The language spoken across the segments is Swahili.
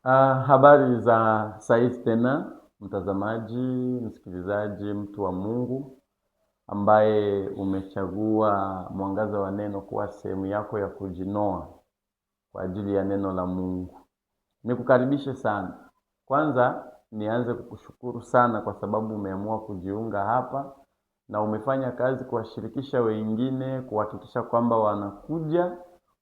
Habari za saizi tena, mtazamaji, msikilizaji, mtu wa Mungu ambaye umechagua mwangaza wa neno kuwa sehemu yako ya kujinoa kwa ajili ya neno la Mungu. Nikukaribishe sana. Kwanza nianze kukushukuru sana kwa sababu umeamua kujiunga hapa na umefanya kazi kuwashirikisha wengine, kuhakikisha kwamba wanakuja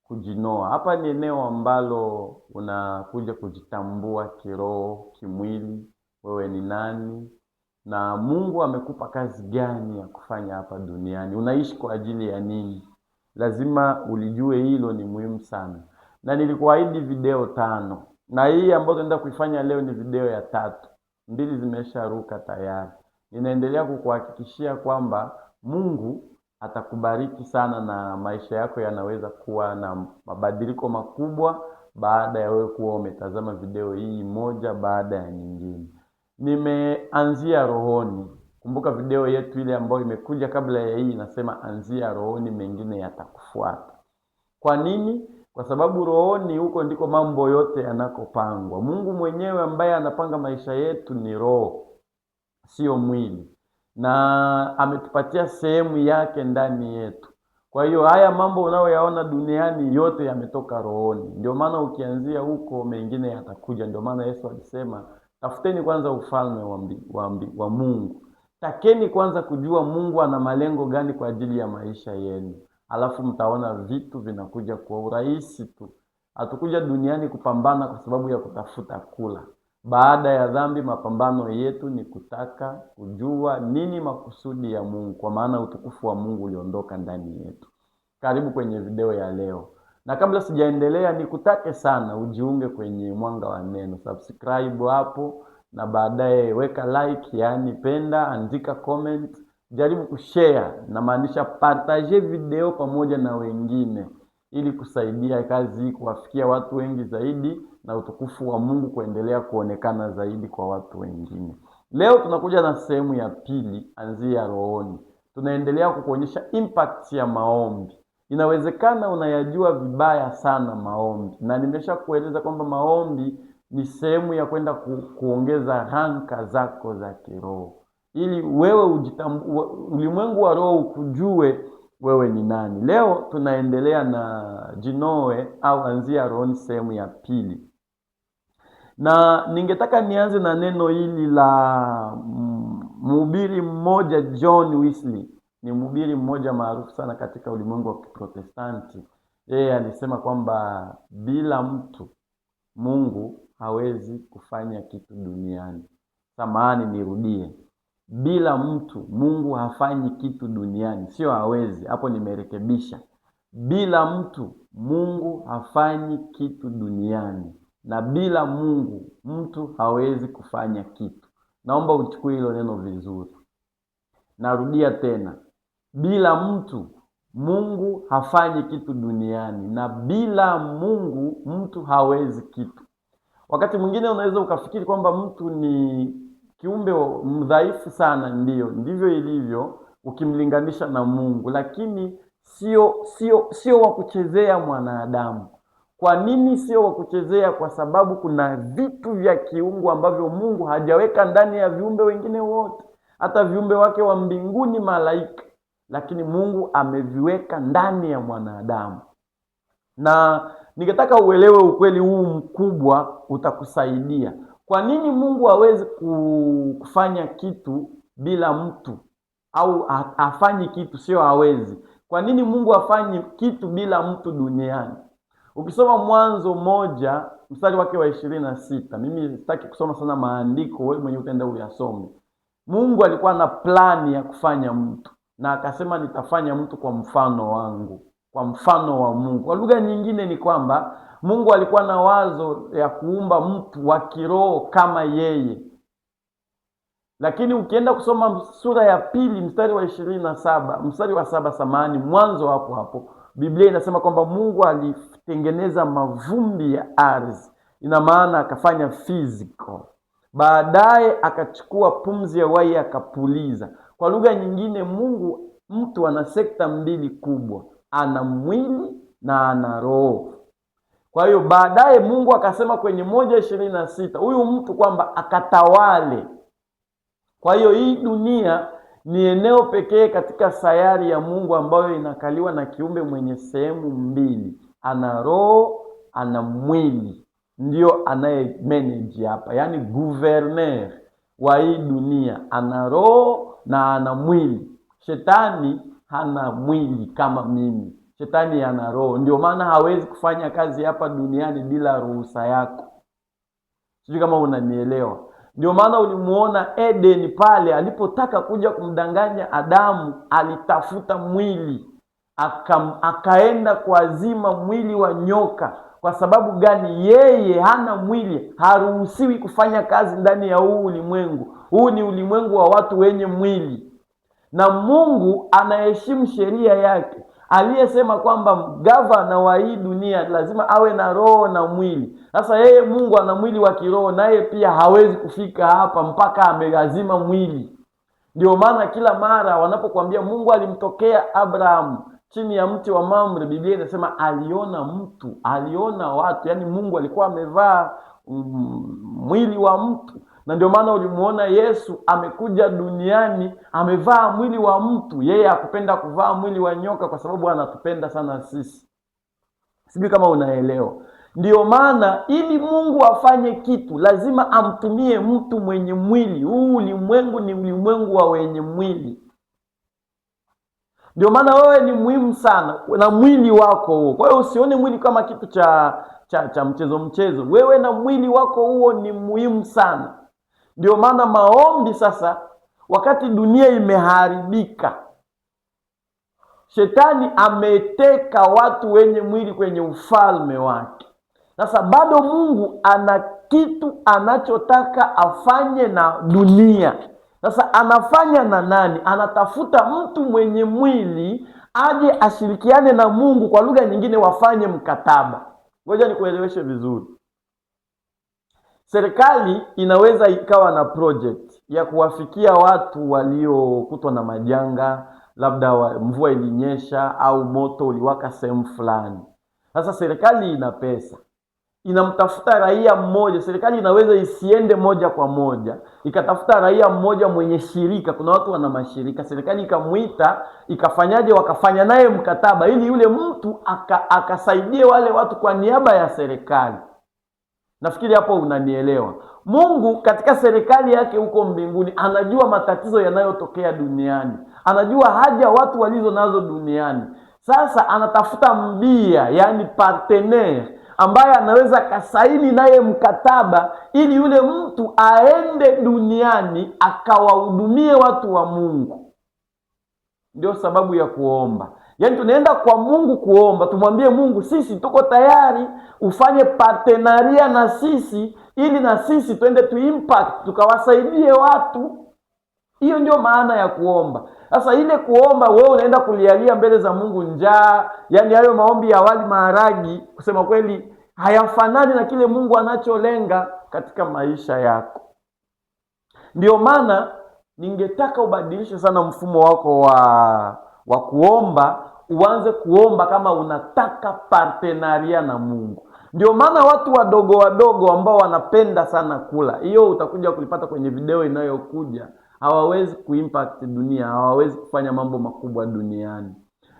kujinoa. Hapa ni eneo ambalo unakuja kujitambua kiroho, kimwili, wewe ni nani na Mungu amekupa kazi gani ya kufanya hapa duniani. Unaishi kwa ajili ya nini? Lazima ulijue, hilo ni muhimu sana. Na nilikuahidi video 5. Na hii ambayo tunaenda kuifanya leo ni video ya 3. 2 zimesharuka tayari. Ninaendelea kukuhakikishia kwamba Mungu atakubariki sana na maisha yako yanaweza kuwa na mabadiliko makubwa baada ya wewe kuwa umetazama video hii moja baada ya nyingine. Nimeanzia rohoni. Kumbuka video yetu ile ambayo imekuja kabla ya hii inasema anzia rohoni, mengine yatakufuata. Kwa nini? Kwa sababu rohoni huko ndiko mambo yote yanakopangwa. Mungu mwenyewe ambaye anapanga maisha yetu ni roho, sio mwili, na ametupatia sehemu yake ndani yetu. Kwa hiyo haya mambo unayoyaona duniani yote yametoka rohoni. Ndio maana ukianzia huko mengine yatakuja. Ndio maana Yesu alisema tafuteni kwanza ufalme wa Mungu. Takeni kwanza kujua Mungu ana malengo gani kwa ajili ya maisha yenu. Alafu mtaona vitu vinakuja kwa urahisi tu. Hatukuja duniani kupambana kwa sababu ya kutafuta kula. Baada ya dhambi, mapambano yetu ni kutaka kujua nini makusudi ya Mungu, kwa maana utukufu wa Mungu uliondoka ndani yetu. Karibu kwenye video ya leo. Na kabla sijaendelea, nikutake sana ujiunge kwenye Mwanga wa Neno. Subscribe hapo na baadaye weka like, yani penda, andika comment, jaribu kushare, na maanisha partage video pamoja na wengine ili kusaidia kazi hii kuwafikia watu wengi zaidi na utukufu wa Mungu kuendelea kuonekana zaidi kwa watu wengine. Leo tunakuja na sehemu ya pili, anzia rohoni. Tunaendelea kukuonyesha impact ya maombi. Inawezekana unayajua vibaya sana maombi, na nimesha kueleza kwamba maombi ni sehemu ya kwenda kuongeza ranka zako za kiroho, ili wewe ujitambue, ulimwengu wa roho ukujue wewe ni nani. Leo tunaendelea na jinoe au anzia rohoni sehemu ya pili. Na ningetaka nianze na neno hili la mhubiri mmoja John Wesley. Ni mhubiri mmoja maarufu sana katika ulimwengu wa Kiprotestanti. Yeye alisema kwamba bila mtu Mungu hawezi kufanya kitu duniani. Samahani, nirudie. Bila mtu Mungu hafanyi kitu duniani. Sio hawezi, hapo nimerekebisha. Bila mtu Mungu hafanyi kitu duniani, na bila Mungu mtu hawezi kufanya kitu. Naomba uchukue hilo neno vizuri. Narudia tena. Bila mtu Mungu hafanyi kitu duniani, na bila Mungu mtu hawezi kitu. Wakati mwingine unaweza ukafikiri kwamba mtu ni kiumbe mdhaifu sana. Ndivyo ilivyo ukimlinganisha na Mungu, lakini sio wa kuchezea mwanadamu. Kwa nini sio wa kuchezea? Kwa sababu kuna vitu vya kiungu ambavyo Mungu hajaweka ndani ya viumbe wengine wote, hata viumbe wake wa mbinguni, malaika, lakini Mungu ameviweka ndani ya mwanadamu. Na ningetaka uelewe ukweli huu mkubwa, utakusaidia. Kwa nini Mungu hawezi kufanya kitu bila mtu, au afanyi kitu? Sio hawezi. Kwa nini Mungu afanyi kitu bila mtu duniani? Ukisoma Mwanzo 1 mstari wake wa 26. Mimi sitaki kusoma sana maandiko, wewe mwenyewe utaenda uyasome. Mungu alikuwa na plani ya kufanya mtu, na akasema nitafanya mtu kwa mfano wangu, kwa mfano wa Mungu. Kwa lugha nyingine ni kwamba Mungu alikuwa na wazo ya kuumba mtu wa kiroho kama yeye. Lakini ukienda kusoma sura ya 2 mstari wa 27, mstari wa 7, samahani, mwanzo hapo Biblia inasema kwamba Mungu alitengeneza mavumbi ya ardhi. Ina maana akafanya physical. Baadaye akachukua pumzi ya uhai akapuliza. Kwa lugha nyingine, mtu ana sekta mbili kubwa, ana mwili na ana roho. Kwa hiyo baadaye Mungu akasema kwenye 1:26 huyu mtu kwamba akatawale. Kwa hiyo hii dunia ni eneo pekee katika sayari ya Mungu ambayo inakaliwa na kiumbe mwenye sehemu mbili, ana roho, ana mwili. Ndio anaye manage hapa, yaani governor wa hii dunia, ana roho na ana mwili. Shetani hana mwili kama mimi, shetani ana roho. Ndio maana hawezi kufanya kazi hapa duniani bila ruhusa yako. Sijui kama unanielewa. Ndio maana ulimuona Eden pale alipotaka kuja kumdanganya Adamu, alitafuta mwili, akaenda kuazima mwili wa nyoka. Kwa sababu gani? Yeye hana mwili, haruhusiwi kufanya kazi ndani ya huu ulimwengu. Huu ni ulimwengu wa watu wenye mwili, na Mungu anaheshimu sheria yake, aliyesema kwamba gavana wa hii dunia lazima awe na roho na mwili. Sasa yeye Mungu ana mwili wa kiroho, naye pia hawezi kufika hapa mpaka amelazima mwili. Ndio maana kila mara wanapokuambia Mungu alimtokea Abrahamu chini ya mti wa Mamre, Biblia inasema aliona mtu, aliona watu, yaani Mungu alikuwa amevaa mwili wa mtu. Na ndio maana ulimuona Yesu amekuja duniani amevaa mwili wa mtu. Yeye hakupenda kuvaa mwili wa nyoka kwa sababu anatupenda sana sisi. Sijui kama unaelewa. Ndio maana ili Mungu afanye kitu lazima amtumie mtu mwenye mwili. Huu ulimwengu ni ulimwengu wa wenye mwili. Ndio maana wewe ni muhimu sana na mwili wako huo. Kwa hiyo usione mwili kama kitu cha mchezo. Wewe na mwili wako huo ni muhimu sana. Ndio maana maombi sasa, wakati dunia imeharibika, shetani ameteka watu wenye mwili kwenye ufalme wake. Sasa bado Mungu ana kitu anachotaka afanye na dunia. Sasa anafanya na nani? Anatafuta mtu mwenye mwili aje ashirikiane na Mungu, kwa lugha nyingine wafanye mkataba. Ngoja nikueleweshe vizuri. Serikali inaweza ikawa na project ya kuwafikia watu waliokutwa na majanga, labda mvua ilinyesha au moto uliwaka sehemu fulani. Sasa serikali ina pesa, inamtafuta raia mmoja. Serikali inaweza isiende moja kwa moja, ikatafuta raia mmoja mwenye shirika. Kuna watu wana mashirika, serikali ikamuita, ikafanyaje, wakafanya naye mkataba ili yule mtu akasaidie wale watu kwa niaba ya serikali. Nafikiri hapo unanielewa. Mungu katika serikali yake huko mbinguni anajua matatizo yanayotokea duniani, anajua haja watu walizo nazo duniani. Sasa anatafuta mbia, yani partner, ambaye anaweza kasaini naye mkataba ili yule mtu aende duniani akawahudumie watu wa Mungu. Ndio sababu ya kuomba. Yaani tunaenda kwa Mungu kuomba, tumwambie Mungu sisi tuko tayari ufanye partenaria na sisi ili na sisi twende tu impact tukawasaidie watu. Hiyo ndio maana ya kuomba. Sasa ile kuomba wewe unaenda kulialia mbele za Mungu njaa, yaani hayo maombi ya wali maharagi, kusema kweli hayafanani na kile Mungu anacholenga katika maisha yako. Ndio maana ningetaka ubadilishe sana mfumo wako wa kuomba, uanze kuomba kama unataka partenaria na Mungu. Ndio maana watu wadogo ambao wanapenda sana kula, hiyo utakuja kulipata kwenye video inayokuja, hawawezi kuimpact dunia, hawawezi kufanya mambo makubwa duniani.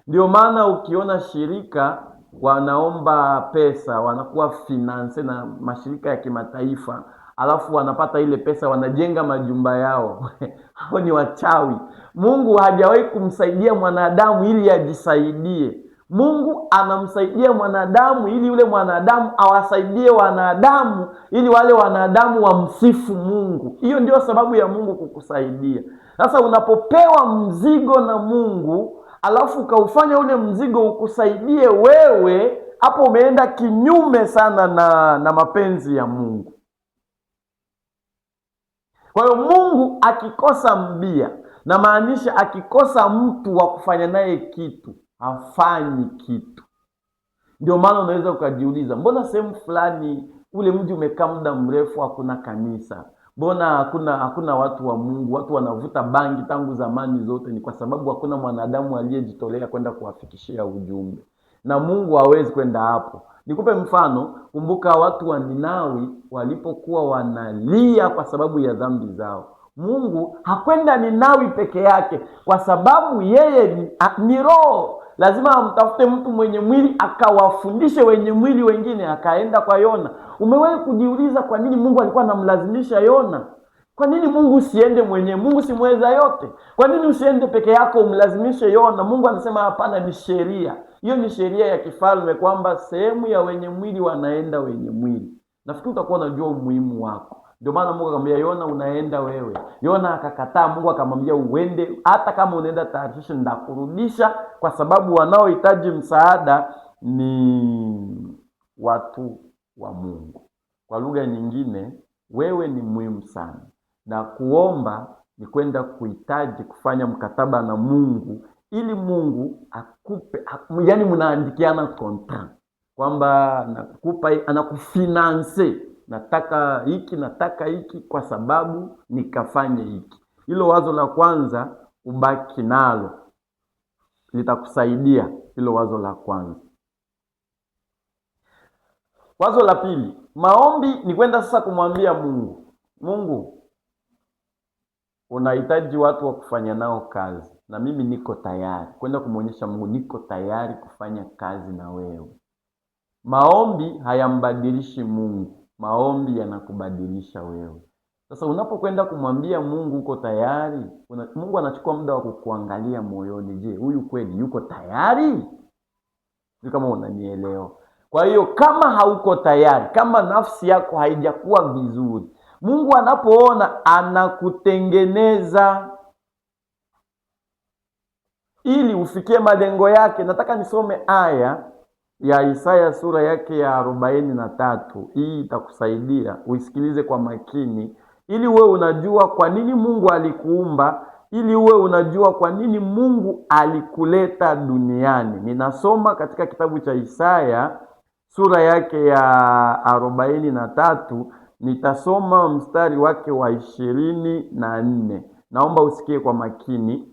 Ndio maana ukiona shirika wanaomba pesa, wanakuwa finance na mashirika ya kimataifa, alafu wanapata ile pesa, wanajenga majumba yao. Hao ni wachawi. Mungu hajawahi kumsaidia mwanadamu ili ajisaidie. Mungu anamsaidia mwanadamu ili yule mwanadamu awasaidie wanadamu, ili wale wanadamu wamsifu Mungu. Hiyo ndio sababu ya Mungu kukusaidia. Sasa unapopewa mzigo na Mungu, alafu ukaufanya ule mzigo ukusaidie wewe, hapo umeenda kinyume sana na mapenzi ya Mungu. Kwa hiyo Mungu akikosa mbia, na maanisha akikosa mtu wa kufanya naye kitu, hafanyi kitu. Ndio maana unaweza ukajiuliza, mbona sehemu fulani ule mji umekaa muda mrefu hakuna kanisa? Mbona hakuna watu wa Mungu? Watu wanavuta bangi tangu zamani zote. Ni kwa sababu hakuna mwanadamu aliyejitolea kwenda kuwafikishia ujumbe. Na Mungu hawezi kwenda hapo. Nikupe mfano. Kumbuka watu wa Ninawi walipokuwa wanalia kwa sababu ya dhambi zao, Mungu hakwenda Ninawi peke yake, kwa sababu yeye ni roho. Lazima amtafute mtu mwenye mwili akawafundishe wenye mwili wengine. Akaenda kwa Yona. Umewahi kujiuliza kwa nini Mungu alikuwa anamlazimisha Yona? Kwa nini Mungu usiende mwenyewe? Mungu si mweza yote. Kwa nini usiende peke yako umlazimishe Yona? Mungu anasema hapana, ni sheria. Hiyo ni sheria ya kifalme, kwamba sehemu ya wenye mwili wanaenda wenye mwili. Nafikiri utakuwa unajua umuhimu wako. Ndio maana Mungu akamwambia Yona, unaenda wewe. Yona akakataa. Mungu akamwambia uende, hata kama unaenda Tarshishi ndakurudisha, kwa sababu wanaohitaji msaada ni watu wa Mungu. Kwa lugha nyingine, wewe ni muhimu sana, na kuomba ni kwenda kuhitaji kufanya mkataba na Mungu, ili Mungu akupe, yani mnaandikiana contract kwamba nakupa, anakufinance, nataka hiki kwa sababu nikafanye hiki. Hilo wazo la kwanza ubaki nalo, litakusaidia hilo wazo la kwanza. Wazo la pili, maombi ni kwenda sasa kumwambia Mungu, Mungu, unahitaji watu wa kufanya nao kazi, na mimi niko tayari. Kwenda kumwonyesha Mungu niko tayari kufanya kazi na wewe. Maombi hayambadilishi Mungu, maombi yanakubadilisha wewe. Sasa unapokwenda kumwambia Mungu uko tayari, Mungu anachukua muda wa kukuangalia moyoni. Je, huyu kweli yuko tayari? Ni kama unanielewa. Kwa hiyo kama hauko tayari, kama nafsi yako haijakuwa vizuri, Mungu anapoona anakutengeneza ili ufikie malengo yake. Nataka nisome aya ya Isaya sura yake ya 43. Hii itakusaidia uisikilize kwa makini, ili uwe unajua kwa nini Mungu alikuumba, ili uwe unajua kwa nini Mungu alikuleta duniani. Ninasoma katika kitabu cha Isaya sura yake ya 43. Nitasoma mstari wake wa 24. Naomba usikie kwa makini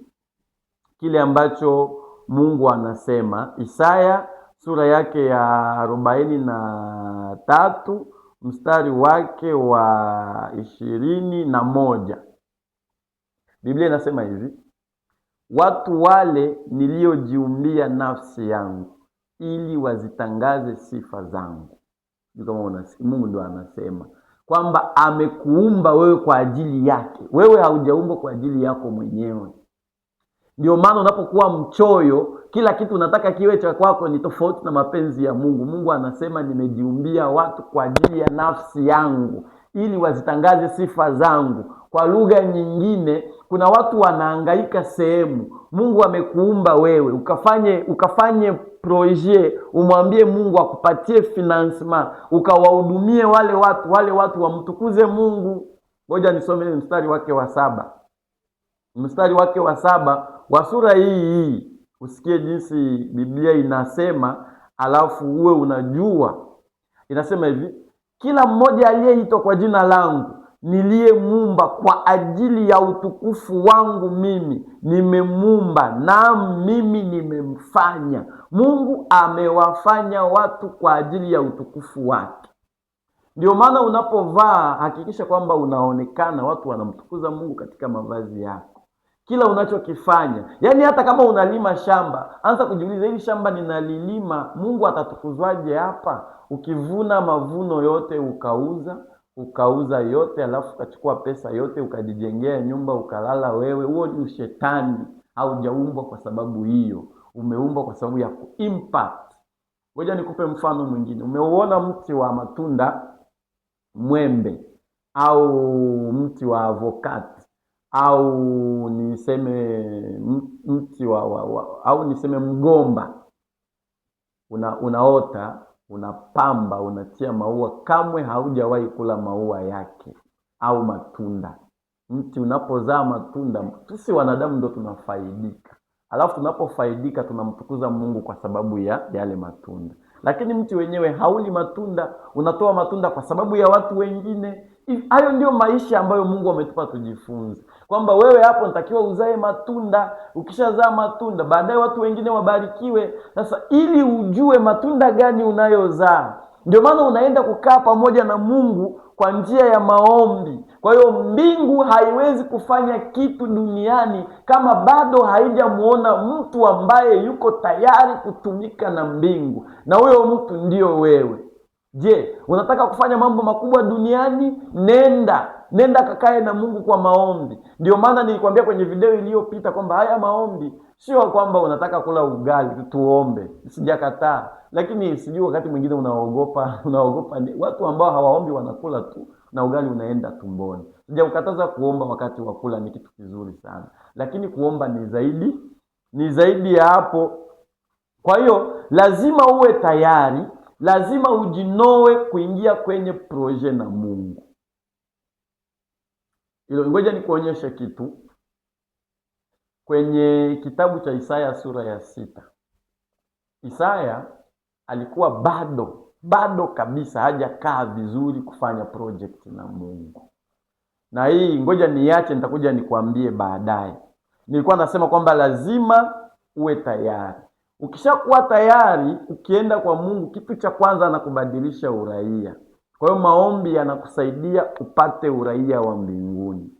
kile ambacho Mungu anasema. Isaya sura yake ya 43 mstari wake wa 21. Biblia inasema hivi: watu wale niliojiumbia nafsi yangu, ili wazitangaze sifa zangu. Mungu ndo anasema kwamba amekuumba wewe kwa ajili yake. Wewe haujaumbwa kwa ajili yako mwenyewe. Ndio maana unapokuwa mchoyo, kila kitu unataka kiwe cha kwako, ni tofauti na mapenzi ya Mungu. Mungu anasema nimejiumbia watu kwa ajili ya nafsi yangu, ili wazitangaze sifa zangu. Kwa lugha nyingine, kuna watu wanahangaika sehemu. Mungu amekuumba wewe ukafanye projet, umwambie Mungu akupatie financement, ukawahudumie wale watu wamtukuze Mungu. Ngoja nisome mstari wake wa 7. Mstari wake wa 7 wa sura hii. Usikie jinsi Biblia inasema, alafu uwe unajua. Inasema hivi: kila mmoja aliyeitwa kwa jina langu niliyemuumba kwa ajili ya utukufu wangu mimi nimemuumba, na mimi nimemfanya. Mungu amewafanya watu kwa ajili ya utukufu wake. Ndio maana unapovaa, hakikisha kwamba unaonekana watu wanamtukuza Mungu katika mavazi yako. Kila unachokifanya, yani hata kama unalima shamba, anza kujiuliza, hili shamba ninalilima Mungu atatukuzwaje hapa? Ukivuna mavuno yote ukauza yote, alafu ukachukua pesa yote ukajijengea nyumba ukalala wewe, huo ni ushetani. Haujaumbwa kwa sababu hiyo, umeumbwa kwa sababu ya kuimpact. Ngoja nikupe mfano mwingine. Umeuona mti wa matunda, mwembe au mti wa avocado, au niseme mti au niseme mgomba, unaota, unapamba, unatia maua, kamwe haujawahi kula maua yake au matunda. Mti unapozaa matunda, sisi wanadamu ndo tunafaidika. Alafu tunapofaidika tunamtukuza Mungu kwa sababu ya yale matunda. Lakini mti wenyewe hauli matunda, unatoa matunda kwa sababu ya watu wengine. Hayo ndio maisha ambayo Mungu ametupa tujifunze, kwamba wewe hapo natakiwa uzae matunda. Ukishazaa matunda, baadaye watu wengine wabarikiwe. Sasa ili ujue matunda gani unayozaa, ndio maana unaenda kukaa pamoja na Mungu kwa njia ya maombi. Kwa hiyo mbingu haiwezi kufanya kitu duniani kama bado haijamuona mtu ambaye yuko tayari kutumika na mbingu, na huyo mtu ndio wewe. Je, unataka kufanya mambo makubwa duniani? Nenda kakae na Mungu kwa maombi. Ndio maana nilikwambia kwenye video iliyopita kwamba haya maombi sio kwamba unataka kula ugali tuombe, sijakataa, lakini sijui wakati mwingine unaogopa watu ambao hawaombi wanakula tu na ugali unaenda tumboni. Sijakukataza kuomba wakati wa kula, ni kitu kizuri sana, lakini kuomba ni zaidi ya hapo. Kwa hiyo lazima uwe tayari, lazima ujinoe kuingia kwenye proje na Mungu. Hilo ngoja nikuonyeshe kitu kwenye kitabu cha Isaya sura ya 6. Isaya alikuwa bado kabisa hajakaa vizuri kufanya project na Mungu. Na hii ngoja niache, nitakuja nikwambie baadaye. Nilikuwa nasema kwamba lazima uwe tayari. Ukishakuwa tayari, ukienda kwa Mungu, kitu cha kwanza anakubadilisha uraia. Kwa hiyo maombi yanakusaidia upate uraia wa mbinguni.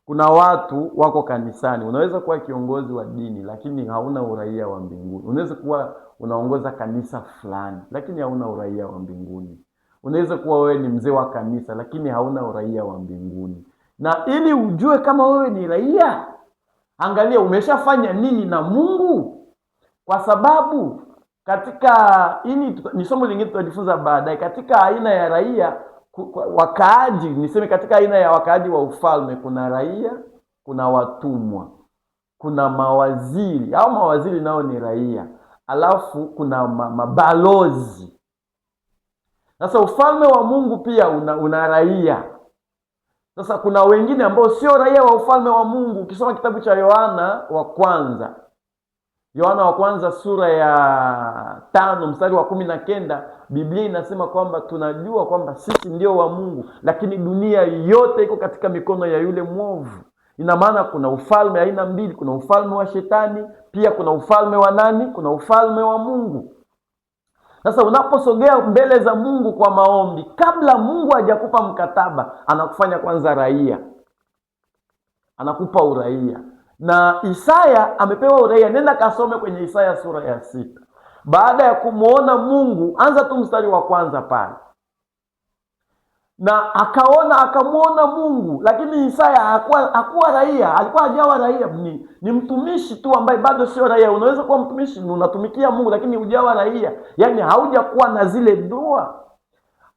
Kuna watu wako kanisani, unaweza kuwa kiongozi wa dini lakini hauna uraia wa mbinguni. Unaweza kuwa unaongoza kanisa fulani lakini hauna uraia wa mbinguni. Unaweza kuwa wewe ni mzee wa kanisa lakini hauna uraia wa mbinguni. Na ili ujue kama wewe ni raia, angalia umeshafanya nini na Mungu. Kwa sababu katika ni somo lingine tutajifunza baadaye, katika aina ya raia wakaaji, niseme katika aina ya wakaaji wa ufalme, kuna raia, kuna watumwa, kuna mawaziri, au mawaziri nao ni raia, alafu kuna mabalozi. Sasa ufalme wa Mungu pia una raia. Sasa kuna wengine ambao sio raia wa ufalme wa Mungu. Ukisoma kitabu cha Yohana wa kwanza sura ya 5 mstari wa 19, Biblia inasema kwamba tunajua kwamba sisi ndio wa Mungu, lakini dunia yote iko katika mikono ya yule mwovu. Ina maana kuna ufalme aina mbili, kuna ufalme wa shetani, pia kuna ufalme wa nani? Kuna ufalme wa Mungu. Sasa unaposogea mbele za Mungu kwa maombi, kabla Mungu hajakupa mkataba, anakufanya kwanza raia. Anakupa uraia. Na Isaya amepewa uraia. Nenda kasome kwenye Isaya sura ya 6. Baada ya kumuona Mungu, anza tu mstari wa kwanza pale. Na akamuona Mungu, lakini Isaya hakuwa raia, alikuwa hajawa raia, ni mtumishi tu ambaye bado sio raia. Unaweza kuwa mtumishi unatumikia Mungu lakini hujawa raia, yaani haujakuwa na zile dua.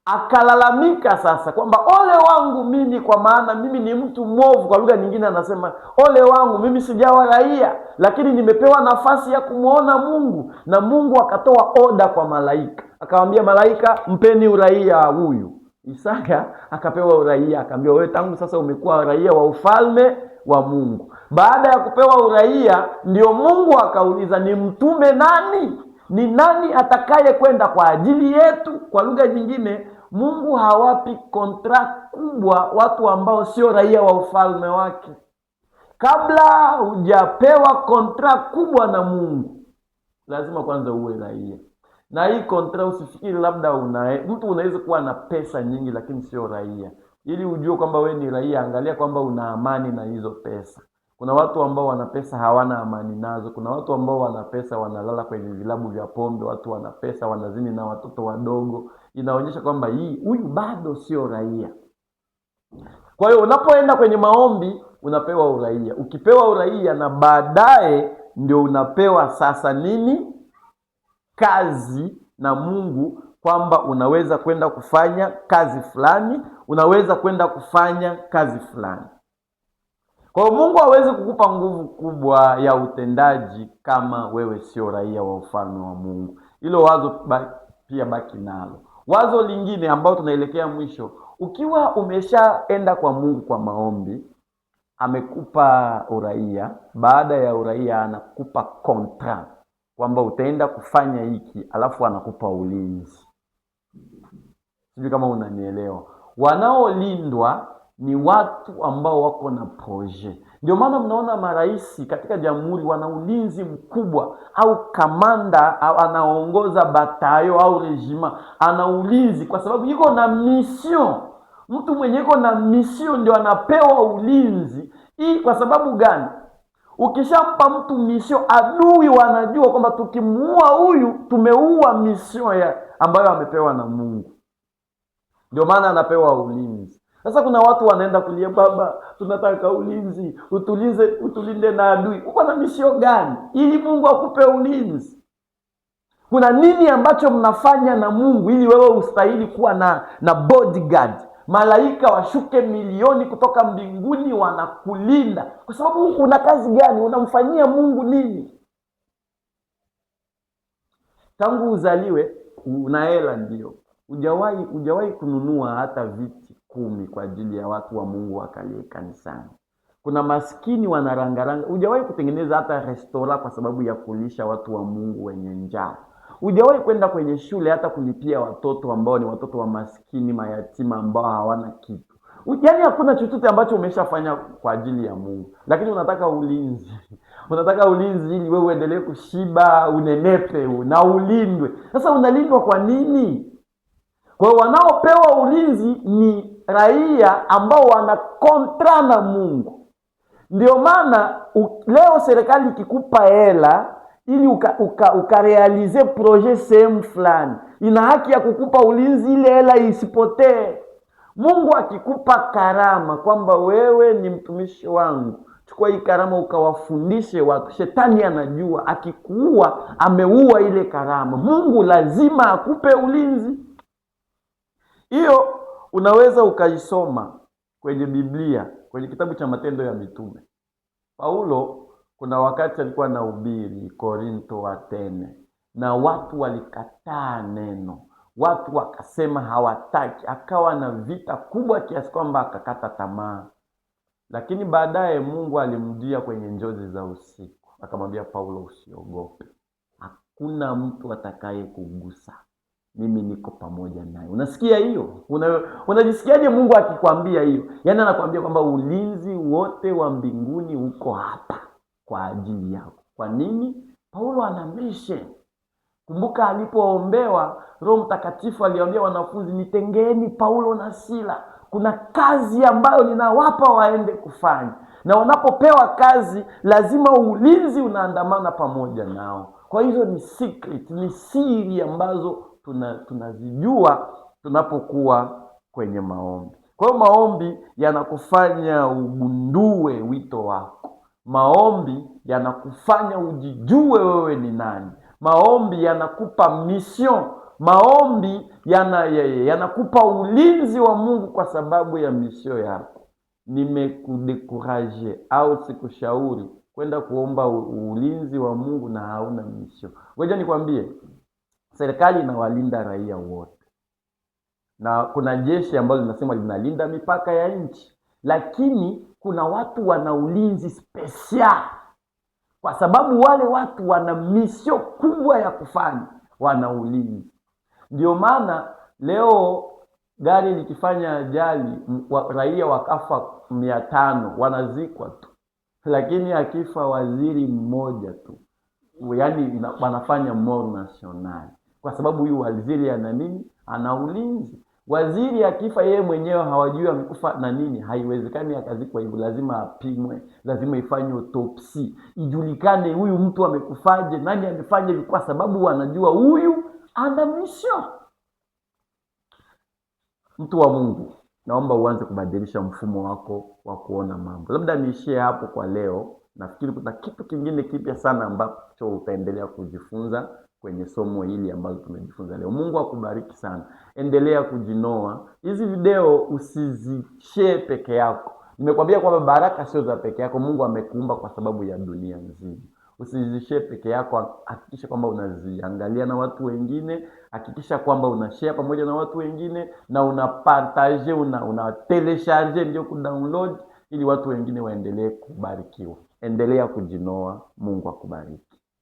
Akalalamika sasa kwamba ole wangu mimi, kwa maana mimi ni mtu mwovu. Kwa lugha nyingine anasema ole wangu mimi, sijawa raia, lakini nimepewa nafasi ya kumuona Mungu. Na Mungu akatoa oda kwa malaika, akamwambia malaika, mpeni uraia huyu. Isaya akapewa uraia, akamwambia wewe tangu sasa umekuwa raia wa ufalme wa Mungu. Baada ya kupewa uraia, ndio Mungu akauliza ni mtume nani? Ni nani atakaye kwenda kwa ajili yetu? Kwa lugha nyingine, Mungu hawapi contract kubwa watu ambao sio raia wa ufalme wake. Kabla hujapewa contract kubwa na Mungu, lazima kwanza uwe raia. Na hii contract usifikiri labda mtu unaweza kuwa na pesa nyingi lakini sio raia. Ili ujue kwamba wewe ni raia, angalia kwamba una amani na hizo pesa. Kuna watu ambao wana pesa hawana amani nazo. Kuna watu ambao wana pesa wanalala kwenye vilabu vya pombe. Watu wana pesa wanazini na watoto wadogo. Inaonyesha kwamba huyu bado sio raia. Kwa hiyo unapoenda kwenye maombi unapewa uraia. Ukipewa uraia, na baadaye ndio unapewa sasa nini? Kazi na Mungu, kwamba unaweza kwenda kufanya kazi fulani, unaweza kwenda kufanya kazi fulani. Kwa hiyo Mungu hawezi kukupa nguvu kubwa ya utendaji kama wewe sio raia wa ufalme wa Mungu. Hilo wazo pia baki nalo. Wazo lingine ambao tunaelekea mwisho, ukiwa umeshaenda kwa Mungu kwa maombi, amekupa uraia. Baada ya uraia anakupa contract kwamba utaenda kufanya hiki, alafu anakupa ulinzi. Sijui kama unanielewa. Wanaolindwa ni watu ambao wako na projet. Ndio maana mnaona marais katika jamhuri wana ulinzi mkubwa, au kamanda au anaongoza batayo au rejima ana ulinzi, kwa sababu yuko na mission. Mtu mwenye yuko na mission ndio anapewa ulinzi. Hii kwa sababu gani? Ukishampa mtu mission, adui wanajua kwamba tukimuua huyu tumeua mission ambayo amepewa na Mungu. Ndio maana anapewa ulinzi. Sasa kuna watu wanaenda kulia, baba, tunataka ulinzi, utulinde na adui. Uko na mission gani ili Mungu akupe ulinzi? Kuna nini ambacho mnafanya na Mungu ili wewe ustahili kuwa na bodyguard? Malaika washuke milioni kutoka mbinguni wanakulinda. Kwa sababu una kazi gani? Unamfanyia Mungu nini? Tangu uzaliwe una hela, ndio. Hujawahi kununua hata viti 10 kwa ajili ya watu wa Mungu wakalie kanisani. Kuna maskini wanarangaranga. Hujawahi kutengeneza hata restaurant kwa sababu ya kulisha watu wa Mungu wenye njaa. Hujawahi kwenda kwenye shule hata kulipia watoto ambao ni watoto wa maskini, mayatima ambao hawana kitu. Yaani hakuna chochote ambacho umeshafanya kwa ajili ya Mungu. Lakini unataka ulinzi. Unataka ulinzi ili wewe uendelee kushiba, unenepe na ulindwe. Sasa unalindwa kwa nini? Kwa hiyo wanaopewa ulinzi ni raia ambao wana kontra na Mungu. Ndio maana leo serikali ikikupa hela ili ukarealize projet sehemu fulani, ina haki ya kukupa ulinzi ile hela isipotee. Mungu akikupa karama kwamba wewe ni mtumishi wangu, chukua hii karama ukawafundishe watu, shetani anajua akikuua ameua ile karama. Mungu lazima akupe ulinzi. Hiyo unaweza ukaisoma kwenye Biblia, kwenye kitabu cha Matendo ya Mitume. Paulo kuna wakati alikuwa anahubiri Korinto, Athene, na watu walikataa neno. Watu wakasema hawataki, akawa na vita kubwa kiasi kwamba akakata tamaa. Lakini baadaye Mungu alimjia kwenye njozi za usiku, akamwambia Paulo, usiogope. Hakuna mtu atakaye kugusa. Mimi niko pamoja naye. Unasikia hiyo? Unajisikiaje Mungu akikwambia hiyo? Yaani anakuambia kwamba ulinzi wote wa mbinguni uko hapa kwa ajili yako. Kwa nini? Paulo ana mission. Kumbuka alipoombewa, Roho Mtakatifu aliwaambia wanafunzi, nitengeni Paulo na Sila. Kuna kazi ambayo ninawapa waende kufanya. Na wanapopewa kazi, lazima ulinzi unaandamana pamoja nao. Kwa hizo ni secret, ni siri ambazo tunazijua tunapokuwa kwenye maombi. Kwa hiyo maombi yanakufanya ugundue wito wako. Maombi yanakufanya ujijue wewe ni nani. Maombi yanakupa mission. Maombi yanakupa ulinzi wa Mungu kwa sababu ya mission yako. Nimekudekuraje au sikushauri kwenda kuomba ulinzi wa Mungu na hauna mission? Ngoja nikwambie, serikali inawalinda raia wote. Na kuna jeshi ambalo linasema linalinda mipaka ya nchi. Lakini kuna watu wana ulinzi special. Kwa sababu wale watu wana mission kubwa ya kufanya, wana ulinzi. Ndio maana leo gari likifanya ajali, raia wakafa 500 wanazikwa tu. Lakini akifa waziri mmoja tu, yaani wanafanya mort national. Kwa sababu huyu waziri ana nini? Ana ulinzi. Waziri akifa yeye mwenyewe hawajui amekufa na nini, haiwezekani akazikwa hivyo. Lazima apimwe, lazima ifanywe autopsy, ijulikane huyu mtu amekufaje, nani amefanya hivi, kwa sababu wanajua huyu ana mission. Mtu wa Mungu, naomba uanze kubadilisha mfumo wako wa kuona mambo. Labda niishie hapo kwa leo. Nafikiri kuna kitu kingine kipya sana ambacho utaendelea kujifunza kwenye somo hili ambalo tumejifunza leo. Mungu akubariki sana. Endelea kujinoa. Hizi video usizishare peke yako. Nimekwambia kwamba baraka sio za peke yako. Mungu amekuumba kwa sababu ya dunia nzima. Usizishare peke yako. Hakikisha kwamba unaziangalia na watu wengine. Hakikisha kwamba unashare pamoja na watu wengine, na unapartage, unatelecharge, ndio kudownload, ili watu wengine waendelee kubarikiwa. Endelea kujinoa. Mungu akubariki.